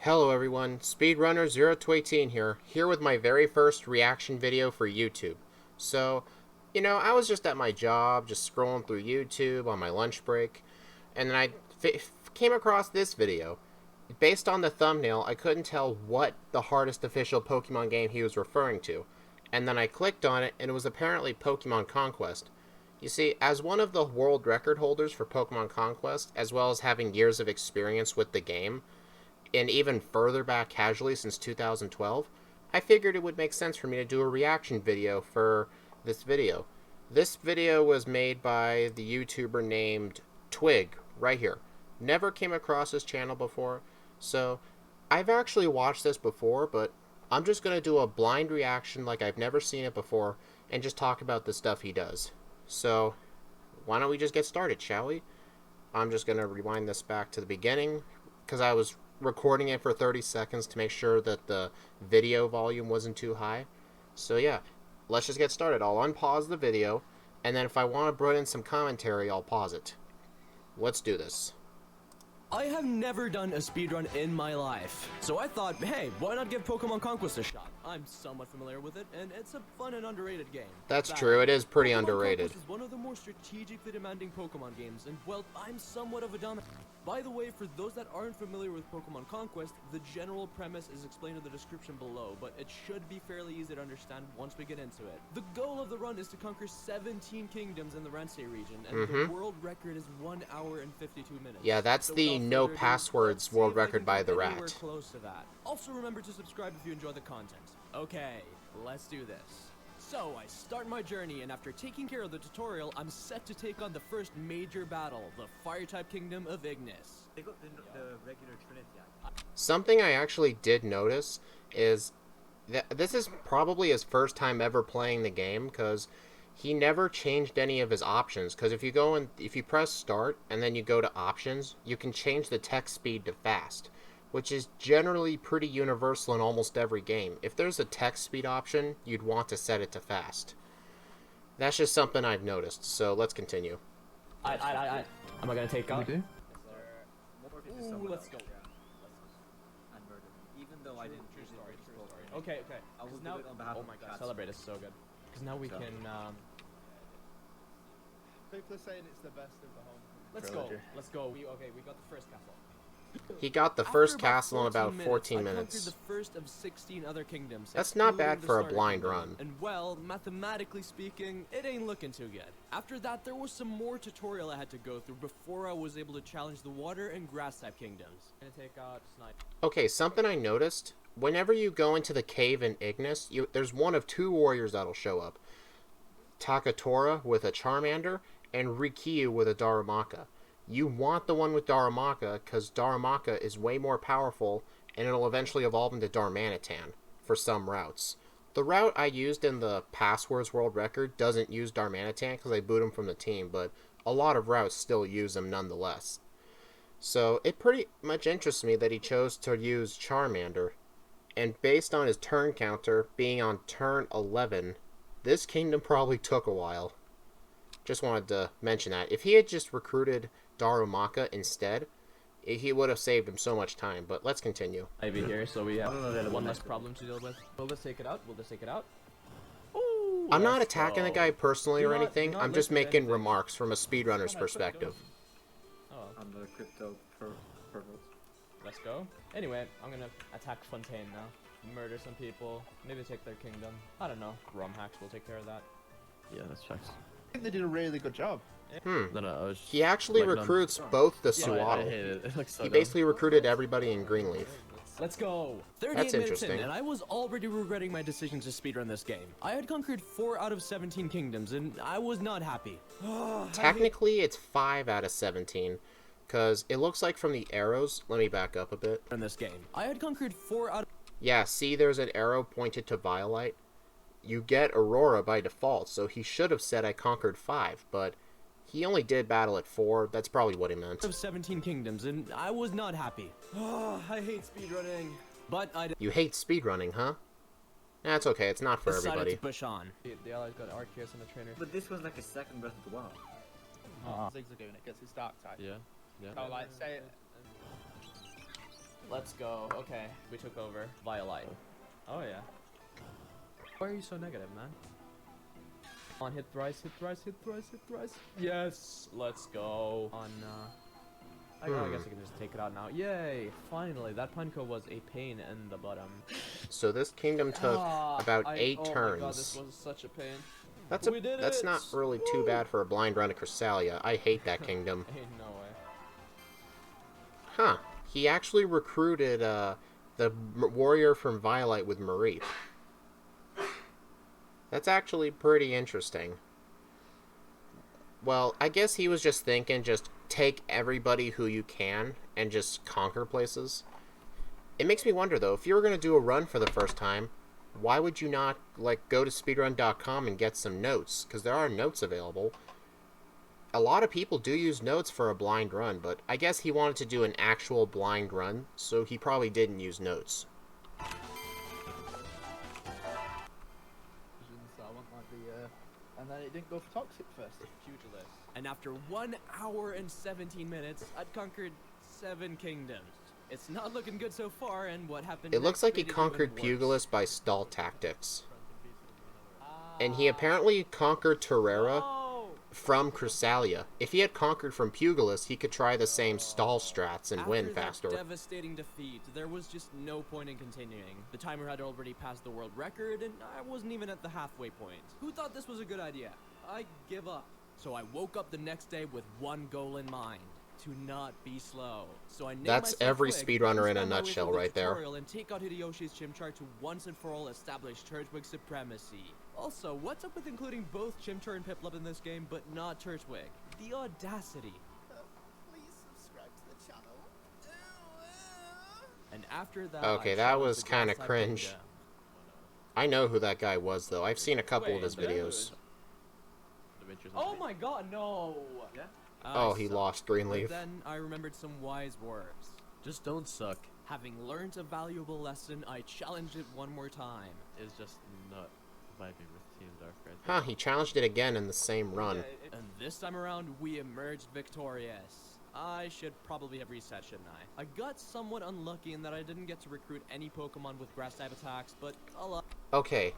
Hello everyone, Speedrunner 0-18 here with my very first reaction video for YouTube. So, I was just at my job, just scrolling through YouTube on my lunch break, and then I came across this video. Based on the thumbnail, I couldn't tell what the hardest official Pokemon game he was referring to, and then I clicked on it, and it was apparently Pokemon Conquest. You see, as one of the world record holders for Pokemon Conquest, as well as having years of experience with the game, and even further back casually since 2012, I figured it would make sense for me to do a reaction video for this video. This video was made by the YouTuber named Twig, right here. Never came across his channel before, so I've actually watched this before, but I'm just going to do a blind reaction like I've never seen it before, and just talk about the stuff he does. So, why don't we just get started, shall we? I'm just going to rewind this back to the beginning, because I was recording it for 30 seconds to make sure that the video volume wasn't too high. So yeah, let's just get started. I'll unpause the video, and then if I want to put in some commentary, I'll pause it. Let's do this. I have never done a speedrun in my life, so I thought, hey, why not give Pokemon Conquest a shot? I'm somewhat familiar with it, and it's a fun and underrated game. That's true, it is pretty Pokemon underrated. Conquest is one of the more strategically demanding Pokemon games, and well, I'm somewhat of a dumb. By the way, for those that aren't familiar with Pokemon Conquest, the general premise is explained in the description below, but it should be fairly easy to understand once we get into it. The goal of the run is to conquer 17 kingdoms in the Ransei region, and the world record is 1 hour and 52 minutes. Yeah, that's the no passwords world record by the rat. Close to that. Also remember to subscribe if you enjoy the content. Okay, let's do this. So, I start my journey, and after taking care of the tutorial, I'm set to take on the first major battle, the Fire-type Kingdom of Ignis. They got the regular Trinity. Something I actually did notice is that this is probably his first time ever playing the game, because he never changed any of his options. Because if you press start and then you go to options, you can change the text speed to fast, which is generally pretty universal in almost every game. If there's a text speed option, you'd want to set it to fast. That's just something I've noticed, so let's continue. Am I gonna take out? Ooh, Let's go. And murder them. Even though I didn't choose story. Okay. I will Now, do it on behalf oh of my god, cats. Celebrate is so good. Because now we can, People are saying it's the best of the whole let's trilogy. go. Let's go. We got the first castle. He got the first castle in about 14 I minutes. conquered the first of 16 other kingdoms. That's not including bad the for a Starter blind Kingdom. run. And well, mathematically speaking, it ain't looking too good. After that, there was some more tutorial I had to go through before I was able to challenge the water and grass type kingdoms. Gonna take out Snipe. Okay, something I noticed, whenever you go into the cave in Ignis, there's one of two warriors that'll show up. Takatora with a Charmander, and Rikyu with a Darumaka. You want the one with Darumaka, because Darumaka is way more powerful, and it'll eventually evolve into Darmanitan for some routes. The route I used in the Passwords World Record doesn't use Darmanitan because I boot him from the team, but a lot of routes still use him nonetheless. So it pretty much interests me that he chose to use Charmander, and based on his turn counter being on turn 11, this kingdom probably took a while. Just wanted to mention that. If he had just recruited Darumaka instead, he would have saved him so much time, but let's continue. Ivy here, so we have one less problem to deal with. Will this take it out? Ooh, I'm not attacking the guy personally or anything, do not I'm just listen to making anything. remarks from a speedrunner's perspective. Oh, I'm the crypto pervert. let's go. Anyway, I'm gonna attack Fontaine now. Murder some people. Maybe take their kingdom. I don't know. Rom hacks will take care of that. Yeah, that's facts. I think they did a really good job. No, I was just He actually like, recruits both the I Suwaddle. hate it. It looks so He dumb. basically recruited everybody in Greenleaf. Let's go. 38 That's minutes interesting. in, and I was already regretting my decision to speedrun this game. I had conquered 4 out of 17 kingdoms, and I was not happy. Technically, it's 5 out of 17, because it looks like from the arrows... Let me back up a bit. In this game, I had conquered 4 out of... Yeah, see there's an arrow pointed to Violite? You get Aurora by default, so he should have said I conquered 5, but he only did battle at 4. That's probably what he meant. of 17 kingdoms, and I was not happy. I hate speedrunning. But I You hate speedrunning, huh? That's okay, it's not for decided everybody. to push on. The allies got Arceus in the trainer. But this was like a second Breath of the Wild. Zigzagoon, it gets its dark type. Yeah. Oh, like, say it. Let's go. Okay, we took over. Violite. Oh yeah. Why are you so negative, man? On, hit thrice, hit thrice, hit thrice, hit thrice. Yes, let's go. On, I guess I can just take it out now. Yay! Finally, that Punko was a pain in the bottom. So this kingdom took about 8 turns. Oh my god, this was such a pain. That's not really too bad for a blind run to Chrysalia. I hate that kingdom. Ain't no way. Huh. He actually recruited the warrior from Violet with Marie. That's actually pretty interesting. Well, I guess he was just thinking, just take everybody who you can and just conquer places. It makes me wonder, though, if you were going to do a run for the first time, why would you not, like, go to speedrun.com and get some notes? Because there are notes available. A lot of people do use notes for a blind run, but I guess he wanted to do an actual blind run, so he probably didn't use notes. And then it didn't go for Toxic first. Pugilist. And after 1 hour and 17 minutes, I'd conquered 7 kingdoms. It's not looking good so far, and what happened It looks like he made it conquered even worse. Pugilist by stall tactics. And he apparently conquered Terrera from Chrysalia. If he had conquered from Pugilist, he could try the same stall strats and win faster. After that devastating defeat, there was just no point in continuing. The timer had already passed the world record, and I wasn't even at the halfway point. Who thought this was a good idea? I give up. So I woke up the next day with one goal in mind. To not be slow. So I named That's myself every Twig, speedrunner in a understand my way nutshell through the right there. tutorial and take out Hideyoshi's Chimchar to once and for all establish Turtwig supremacy. Also, what's up with including both Chimchar and Piplup in this game, but not Turtwig? The audacity. Please subscribe to the channel. And after that, Okay, I that challenged was the kinda Grass-type cringe. kingdom. I know who that guy was, though. I've seen a couple of Wait, his dude. videos. Oh my god, no! Yeah? Oh, he lost Greenleaf. Then I remembered some wise words. Just don't suck. Having learned a valuable lesson, I challenged it one more time. It's just not vibing with Team Dark right Huh, he challenged it again in the same run. And this time around, we emerged victorious. I should probably have reset, shouldn't I? I got somewhat unlucky in that I didn't get to recruit any Pokemon with grass-type attacks, but Okay,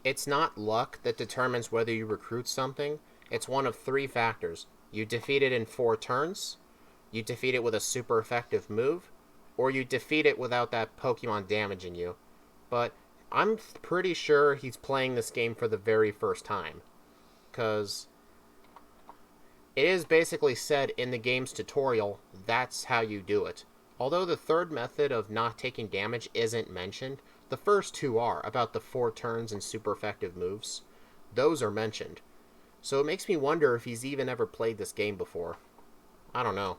it's not luck that determines whether you recruit something. It's one of 3 factors. You defeat it in 4 turns, you defeat it with a super effective move, or you defeat it without that Pokemon damaging you. But I'm pretty sure he's playing this game for the very first time. Because it is basically said in the game's tutorial, that's how you do it. Although the third method of not taking damage isn't mentioned, the first 2 are, about the 4 turns and super effective moves. Those are mentioned. So it makes me wonder if he's even ever played this game before. I don't know.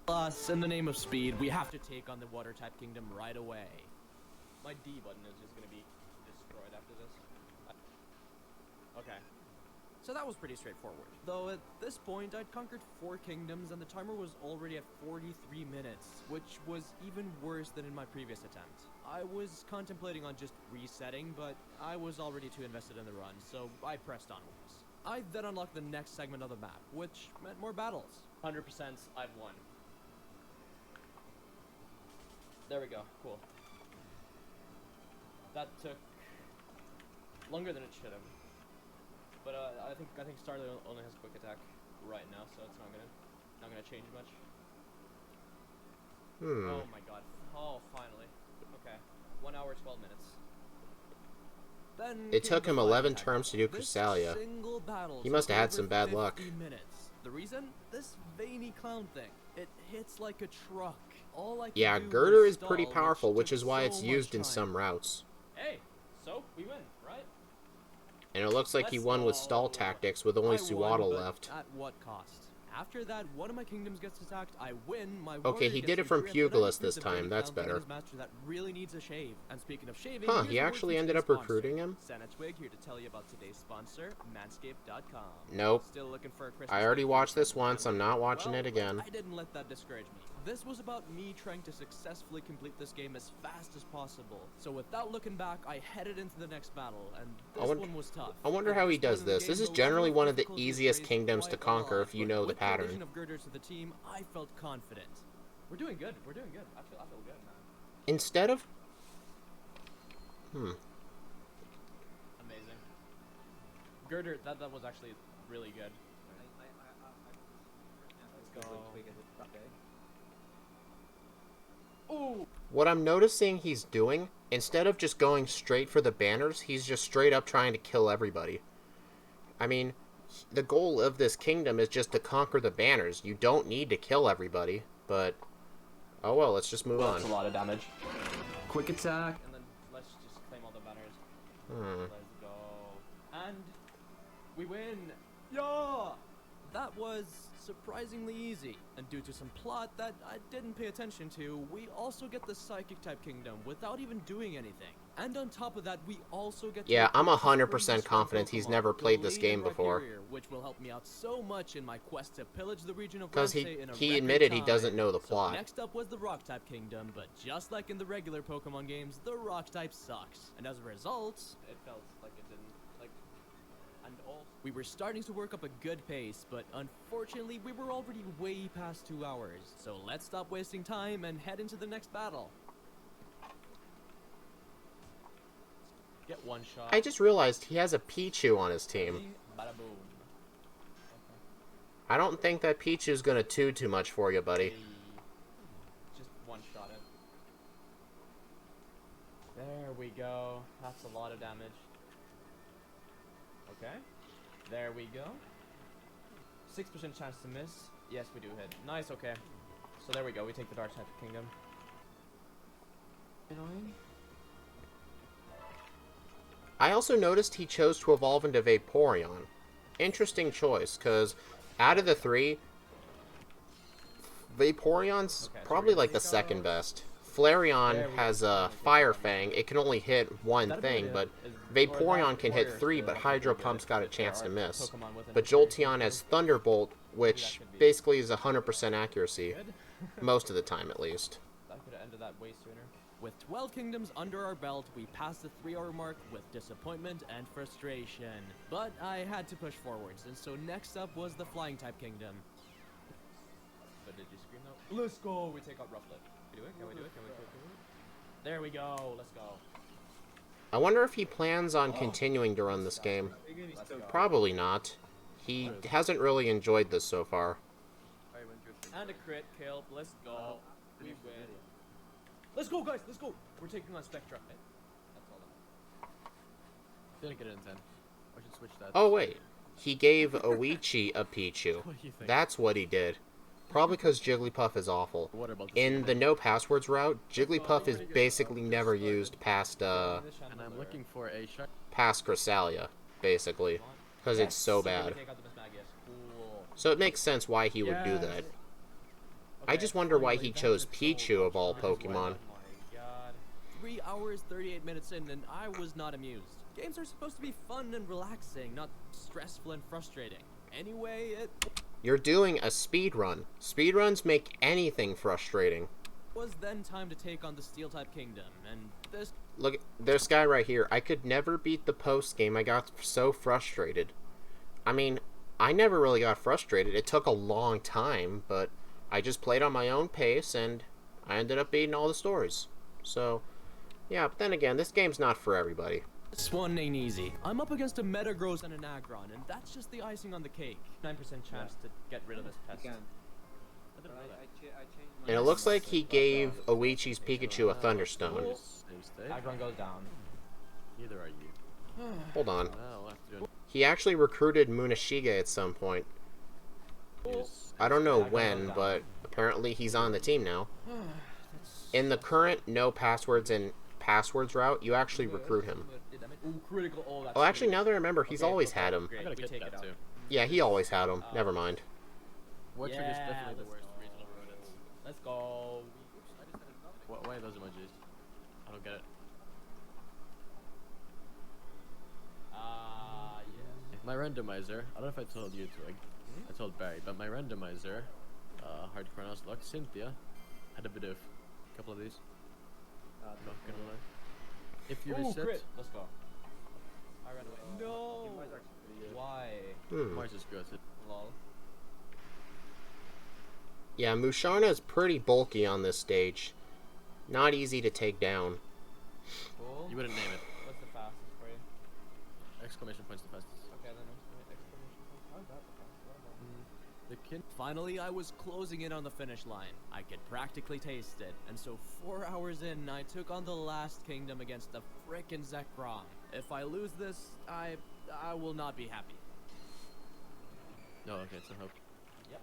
Plus, in the name of speed, we have to take on the Water-type kingdom right away. My D button is just gonna be destroyed after this. Okay. So that was pretty straightforward. Though at this point, I'd conquered 4 kingdoms and the timer was already at 43 minutes, which was even worse than in my previous attempt. I was contemplating on just resetting, but I was already too invested in the run, so I pressed onwards. I then unlocked the next segment of the map, which meant more battles. 100% I've won. There we go, cool. That took longer than it should have. But I think Starly only has quick attack right now, so it's not gonna change much. Oh my god. Oh, finally. Okay. 1 hour 12 minutes. Then It took him 11 turns to do Chrysalia. He must have had some bad luck. Minutes. The reason? This veiny clown thing. It hits like a truck. All I can Yeah, do Girder was is pretty stall, powerful, which took is why so it's used much in time. some routes. Hey, so we win, right? And it looks like he Let's won with go. stall tactics with only I won, Suwaddle but left. At what cost? After that, one of my kingdoms gets attacked, I win, my Okay, warrior he gets did it from a grip, but I Pugilist recruit this the time, veiny that's clown thing in better. his master that really needs a shave. And speaking of shaving, Huh, here's he a word actually from ended today's up sponsor. recruiting him? Santa Twig here to tell you about today's sponsor, Manscaped.com. Nope. Still looking for a Christmas I already gift watched for this once, I'm not watching well, it again. I didn't let that discourage me. This was about me trying to successfully complete this game as fast as possible. So without looking back, I headed into the next battle, and this one was tough. I wonder how he does this. This is generally one of the easiest kingdoms to conquer if you know the With the addition pattern. of Girder to the team, I felt confident. We're doing good. We're doing good. I feel good, man. Instead of... Amazing. Girder, that was actually really good. Let's go. Ooh! What I'm noticing he's doing, instead of just going straight for the banners, he's just straight up trying to kill everybody. I mean, the goal of this kingdom is just to conquer the banners. You don't need to kill everybody, but... Oh well, let's just move on. That's a lot of damage. Quick attack, and then let's just claim all the banners. Let's go. And we win! Yeah! That was surprisingly easy, and due to some plot that I didn't pay attention to, we also get the Psychic type kingdom without even doing anything. And on top of that, we also get Yeah, to I'm purchase 100% Pokemon, confident he's never played this game before. which will help me out so much in my quest to pillage the region of Because Ramsey in a he record admitted he time. doesn't know the So plot. next up was the Rock type kingdom, but just like in the regular Pokemon games, the Rock type sucks. And as a result, it felt like it didn't, like, and all. We were starting to work up a good pace, but unfortunately we were already way past 2 hours. So let's stop wasting time and head into the next battle. Get one shot. I just realized he has a Pichu on his team. Bada boom. I don't think that Pichu's gonna do too much for you, buddy. Just one shot it. There we go. That's a lot of damage. Okay. There we go. 6% chance to miss. Yes, we do hit. Nice, okay. So there we go. We take the Dark type kingdom. Annoying. I also noticed he chose to evolve into Vaporeon. Interesting choice, because out of the three, Vaporeon's probably like the second best. Flareon has a Fire Fang. It can only hit one thing, but Vaporeon can hit 3, but Hydro Pump's got a chance to miss. But Jolteon has Thunderbolt, which basically is 100% accuracy. Most of the time, at least. That could have ended that way sooner. With 12 kingdoms under our belt, we passed the 3-hour mark with disappointment and frustration. But I had to push forwards, and so next up was the Flying type kingdom. But did you scream though? Let's go! We take out Rufflet. Can we do it? Can we do it? Can we do it? There we go! Let's go. I wonder if he plans on continuing to run this game. Probably not. He hasn't really enjoyed this so far. And a crit kill. Let's go. We win. Let's go, guys! Let's go! We're taking on Spectra. That's all that. Didn't get it in 10. I should switch that. Oh wait, he gave Oichi a Pichu. What do you think? That's what he did. Probably because Jigglypuff is awful. What about the In the no passwords route, Jigglypuff is basically never used past And I'm looking for a shark. past Cresselia, basically, because it's so bad. Cool. So it makes sense why he would do that. I just wonder why he chose Pichu of all Pokemon. Oh my god. 3 hours, 38 minutes in, and I was not amused. Games are supposed to be fun and relaxing, not stressful and frustrating. Anyway, it You're doing a speedrun. Speedruns make anything frustrating. was then time to take on the Steel-type kingdom, and this... Look, there's guy right here. I could never beat the post game. I got so frustrated. I mean, I never really got frustrated. It took a long time, but I just played on my own pace, and I ended up beating all the stories. So, yeah, but then again, this game's not for everybody. This one ain't easy. I'm up against a Metagross and an Aggron, and that's just the icing on the cake. 9% chance to get rid of this pest. Again. I didn't know that. And it looks like he gave Oichi's Pikachu a Thunderstone. Stay. Aggron goes down. Neither are you. Hold on. Well, I'll have to do He actually recruited Munashige at some point. I don't know when, but apparently he's on the team now. In the current no passwords and passwords route, you actually recruit him. Ooh, critical. Oh, that's Oh, actually, sweet. now that I remember, he's Okay, always okay, had him. great. I got a We kit take that it out. too. Yeah, he always had him. Never mind. Wartrick is Yeah, definitely the let's worst go. regional rodents. Let's go. Why are those emojis? I don't get it. Yes. My randomizer, I don't know if I told you, Twig. I told Barry, but my randomizer, hard to pronounce, luck, Cynthia, had a bit of a couple of these. Not gonna lie. If you Ooh, reset, crit. Let's go. I ran away. No. Why? Hmm. Mars is good. Lol. Yeah, Musharna is pretty bulky on this stage. Not easy to take down. Cool. You wouldn't name it. What's the fastest for you? Exclamation point's the fastest. Okay, then exclamation point. How's that the fastest? What about The kid. Finally, I was closing in on the finish line. I could practically taste it, and so 4 hours in, I took on the last kingdom against the frickin' Zekrom. If I lose this, I will not be happy. No, okay, it's a hope. Yep.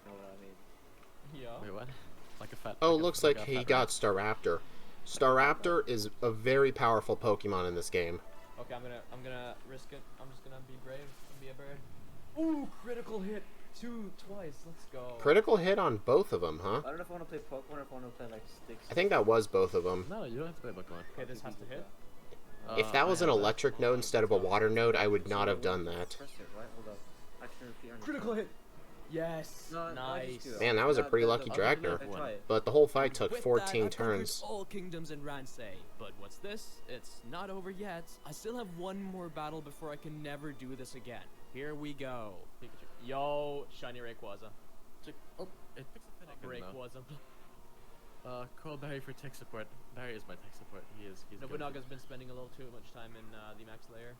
Know what I mean? Yeah. Wait, what? Like a fat. Oh, like a- looks like like a he fat got rat. Staraptor. Staraptor is a very powerful Pokemon in this game. Okay, I'm gonna risk it. I'm just gonna be brave and be a bird. Ooh, critical hit. Twice. Let's go. Critical hit on both of them, huh? I don't know if I want to play Pokemon or if I want to play like sticks. I think that was both of them. No, you don't have to play Pokemon. Okay, this has to hit. If that was I an have that. electric node instead of a water node, I would not have done that. Press it, right? Hold up. Action repeat on your Critical phone. hit. Yes. No, I just Nice. do it. Man, that was a pretty lucky I'll Dragner. do that. Try it. But the whole fight took With 14 that, I've conquered turns. all kingdoms in Ransei. But what's this? It's not over yet. I still have one more battle before I can never do this again. Here we go. Pikachu. Yo, shiny Rayquaza. Oh, it picks a Fennekin though. Rayquaza. Call Barry for tech support. Barry is my tech support. He's good. Nobunaga's been spending a little too much time in the max layer.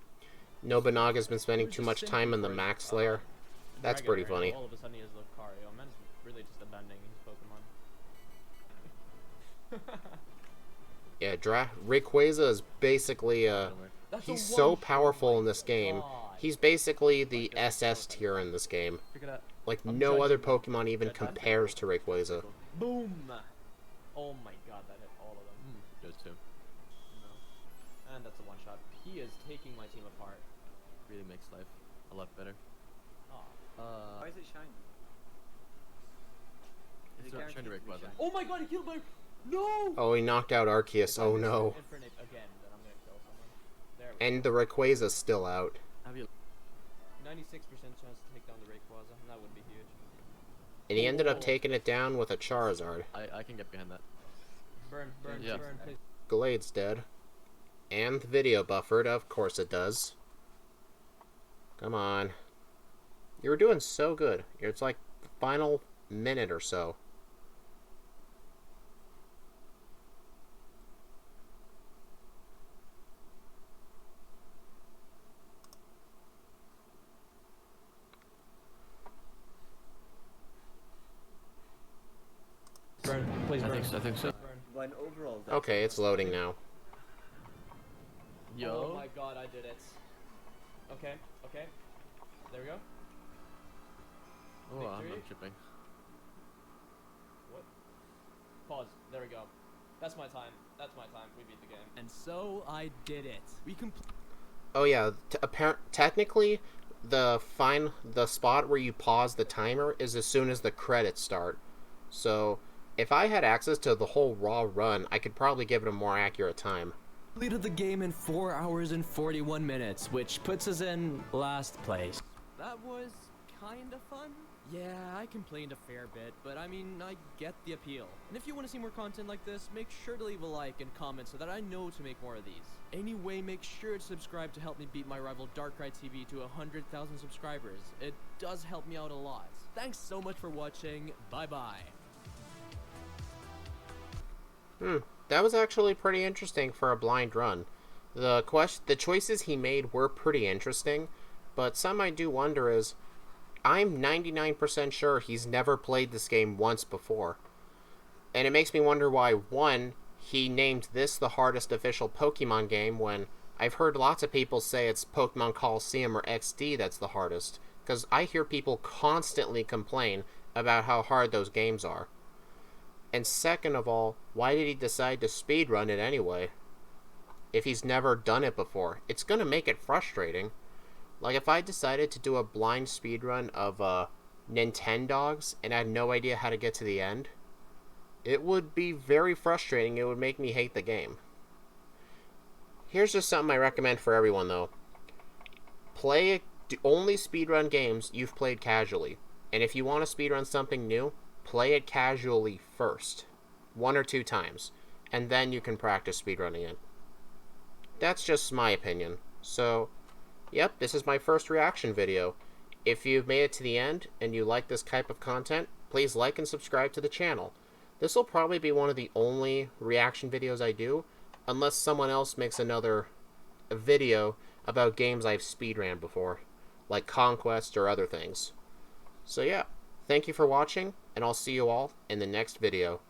Nobunaga's been spending too much time in the max layer. That's pretty funny. All of a sudden he has Lucario. Man's really just abandoning his Pokemon. Yeah, Rayquaza is basically, Don't worry. That's a he's so one-shot, powerful my in this game. God. He's basically the SS tier in this game. Figure it out. Like, I'm no other judging Pokemon even Judge. compares to Rayquaza. Boom! Oh my god, that hit all of them. Those two No. And that's a one shot. He is taking my team apart. really makes life a lot better. Aw. Why is it shiny? Is It's it not guaranteed shiny to be Rayquaza. shiny? Oh my god, he killed my. No! Oh, he knocked out Arceus. If I Oh miss no. Infernape again, then I'm gonna kill someone. There we And the Rayquaza's still out. Have you? go. 96% chance to take down the Rayquaza. That would be huge. And he ended up taking it down with a Charizard. I can get behind that. Burn, Yeah. burn, please. Glade's dead. And the video buffered, of course it does. Come on. You were doing so good. It's like the final minute or so. Burn, please I burn. think so. Burn. But in overall, that's Okay, it's loading now. Yo. Oh my god, I did it. Okay, okay. There we go. Oh, I'm Victory? not chipping. What? Pause. There we go. That's my time. That's my time. We beat the game. And so I did it. We Oh yeah, technically, the spot where you pause the timer is as soon as the credits start. So, if I had access to the whole raw run, I could probably give it a more accurate time. completed the game in 4 hours and 41 minutes, which puts us in last place. That was kinda fun. Yeah, I complained a fair bit, but I mean, I get the appeal. And if you want to see more content like this, make sure to leave a like and comment so that I know to make more of these. Anyway, make sure to subscribe to help me beat my rival Darkrai TV to 100,000 subscribers. It does help me out a lot. Thanks so much for watching. Bye-bye. That was actually pretty interesting for a blind run. The choices he made were pretty interesting, but some I do wonder is, I'm 99% sure he's never played this game once before. And it makes me wonder why, one, he named this the hardest official Pokemon game when I've heard lots of people say it's Pokemon Coliseum or XD that's the hardest, because I hear people constantly complain about how hard those games are. And second of all, why did he decide to speedrun it anyway? If he's never done it before, it's gonna make it frustrating. Like, if I decided to do a blind speedrun of Nintendogs and I had no idea how to get to the end, it would be very frustrating. It would make me hate the game. Here's just something I recommend for everyone, though. Only speedrun games you've played casually. And if you want to speedrun something new, play it casually first. 1 or 2 times. And then you can practice speedrunning it. That's just my opinion. So, yep, this is my first reaction video. If you've made it to the end and you like this type of content, please like and subscribe to the channel. This will probably be one of the only reaction videos I do, unless someone else makes another video about games I've speedran before, like Conquest or other things. So yeah, thank you for watching, and I'll see you all in the next video.